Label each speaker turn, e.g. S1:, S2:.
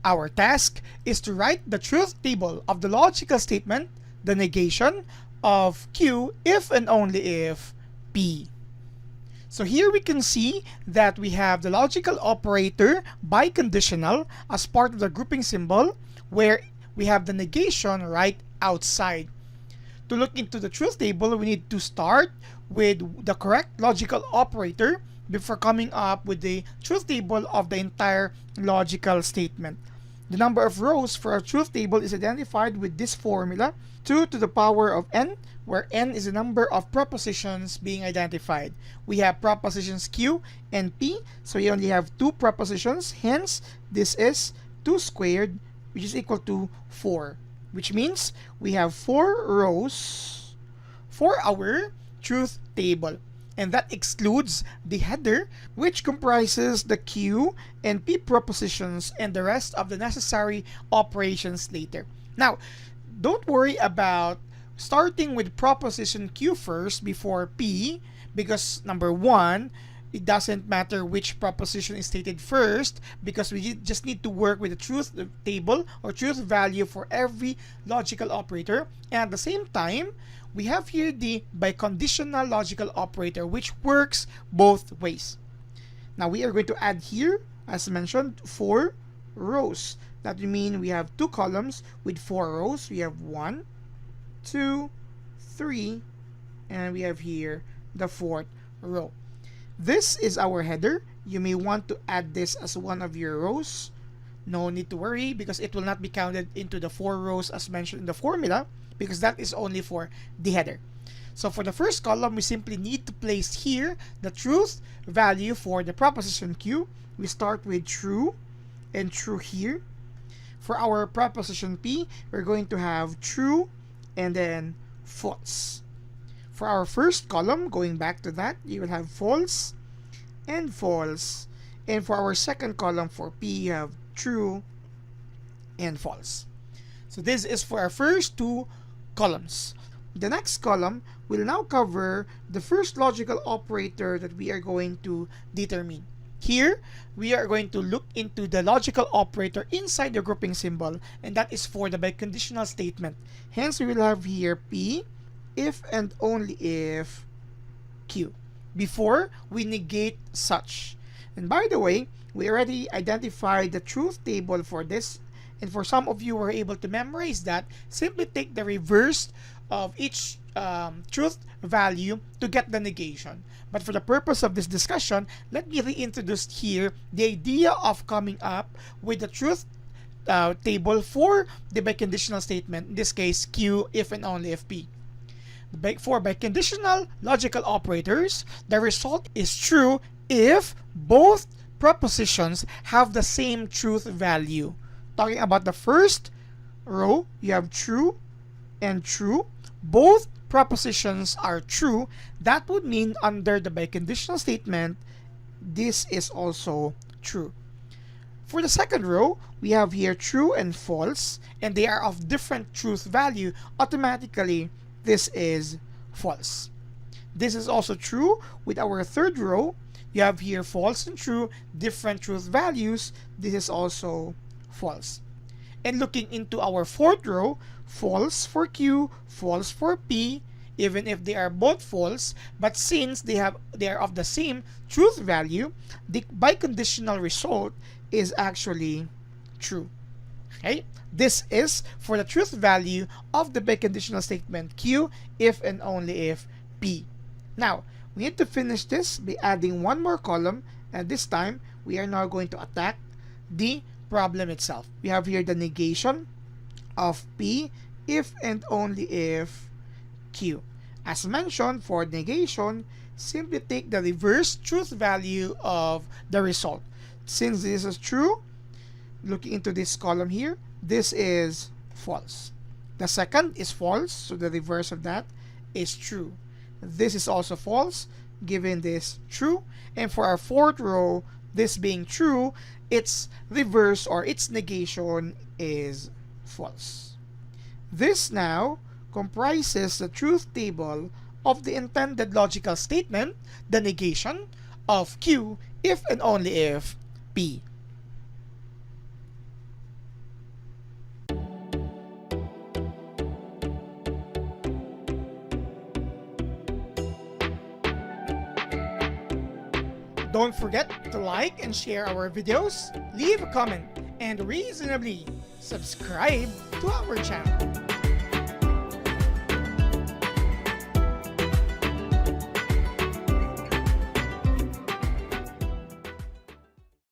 S1: Our task is to write the truth table of the logical statement, the negation of Q if and only if P. So here we can see that we have the logical operator biconditional as part of the grouping symbol, where we have the negation right outside. To look into the truth table, we need to start with the correct logical operator before coming up with the truth table of the entire logical statement. The number of rows for our truth table is identified with this formula, 2 to the power of n, where n is the number of propositions being identified. We have propositions Q and P, so we only have 2 propositions, hence this is 2 squared, which is equal to 4, which means we have 4 rows for our truth table. And that excludes the header, which comprises the Q and P propositions and the rest of the necessary operations later. Now, don't worry about starting with proposition Q first before P, because number one, it doesn't matter which proposition is stated first, because we just need to work with the truth table or truth value for every logical operator. And at the same time, we have here the biconditional logical operator, which works both ways. Now we are going to add here, as mentioned, 4 rows. That would mean we have 2 columns with 4 rows. We have 1, 2, 3, and we have here the 4th row. This is our header. You may want to add this as one of your rows. No need to worry, because it will not be counted into the 4 rows as mentioned in the formula, because that is only for the header. So for the first column, we simply need to place here the truth value for the proposition Q. We start with true and true here. For our proposition P, we're going to have true and then false. For our first column, going back to that, you will have false and false. And for our second column for P, you have true and false. So this is for our first 2 columns. The next column will now cover the first logical operator that we are going to determine. Here, we are going to look into the logical operator inside the grouping symbol, and that is for the biconditional statement. Hence, we will have here P if and only if Q, before we negate such. And by the way, we already identified the truth table for this, and for some of you who are able to memorize that, simply take the reverse of each truth value to get the negation. But for the purpose of this discussion, let me reintroduce here the idea of coming up with the truth table for the biconditional statement, in this case Q if and only if P. For biconditional logical operators, the result is true if both propositions have the same truth value. Talking about the first row, you have true and true. Both propositions are true. That would mean under the biconditional statement, this is also true. For the second row, we have here true and false, and they are of different truth value. Automatically, this is false. This is also true with our third row. You have here false and true, different truth values. This is also false. And looking into our fourth row, false for Q, false for P, even if they are both false, but since they are of the same truth value, the biconditional result is actually true. Okay? This is for the truth value of the biconditional statement Q if and only if P. Now, we need to finish this by adding one more column, and this time we are now going to attack the problem itself. We have here the negation of P if and only if Q. As mentioned, for negation, simply take the reverse truth value of the result. Since this is true, looking into this column here, this is false. The second is false, so the reverse of that is true. This is also false, given this true. And for our fourth row, this being true, its reverse or its negation is false. This now comprises the truth table of the intended logical statement, the negation of Q if and only if P. Don't forget to like and share our videos, leave a comment, and reasonably subscribe to our channel.